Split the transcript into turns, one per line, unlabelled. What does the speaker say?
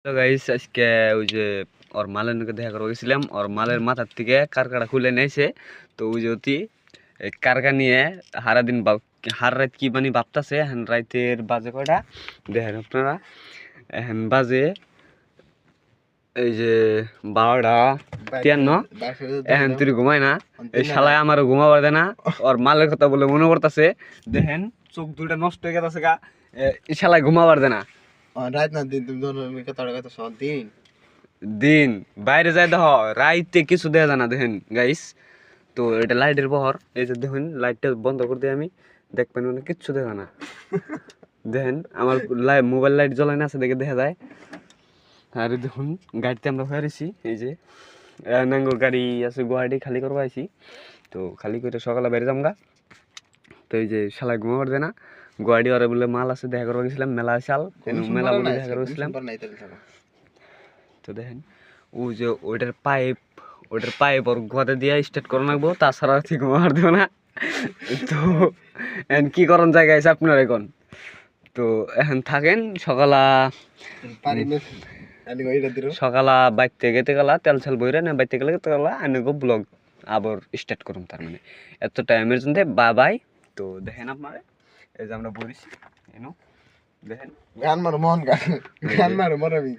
তো গাইস আজকে ওই যে ওর মালের নাকি দেখা করে গেছিলাম, ওর মালের মাথার থেকে কারকাটা খুলে নিয়েছে। তো ওই যে অতি কারকা নিয়ে হারা দিন হার রাত কি বানি ভাবতাছে। এখন রাতের বাজে কয়টা দেখেন আপনারা, এখন বাজে এই যে 12:53। এখন তুই ঘুমাই না, এই শালায় আমারও ঘুমাবার দেয় না। ওর মালের কথা বলে মনে করতেছে, দেখেন চোখ দুইটা নষ্ট হয়ে গেছে গা, এই শালায় ঘুমাবার দেয় না।
রাত না দিন তুমি ধরো কথা সব দিন
দিন বাইরে যায় দেখ, রাইতে কিছু দেখা যায় না। দেখেন গাইস, তো এটা লাইটের বহর, এই যে দেখুন লাইটটা বন্ধ করে দিই আমি, দেখবেন মানে কিচ্ছু দেখা না। দেখেন আমার মোবাইল লাইট জ্বলাই না আছে দেখে দেখা যায়। আর দেখুন গাড়িতে আমরা হয়েছি, এই যে নাঙ্গর গাড়ি আছে গুয়াহাটি খালি করবো আইছি। তো খালি করে সকালে বেড়ে যামগা। তো এই যে শালায় ঘুমাবার দেয় না। গুয়াহাটি ওরা বলে মাল আছে দেখা করবো গেছিলাম, মেলা শাল মেলা বলে দেখা করবো গেছিলাম। তো দেখেন ওই যে ওইটার পাইপ ওর গোয়াতে দিয়ে স্টার্ট করে রাখবো, তাছাড়া ঠিক ঘুমাবার দেবো না। তো এখন কি করেন জায়গায় আছে আপনার এখন। তো এখন থাকেন সকালা বাইতে গেতে গেলা তেল সেল বইরে না, বাইতে গেলে গেতে গেলা আমি ব্লগ আবার স্টার্ট করুন। তার মানে এত টাইমের জন্য বাই। তো দেখেন আপনারা, এই যে আমরা বলেছি এনো দেখেন
গান মারো মন গান মারো মরাবি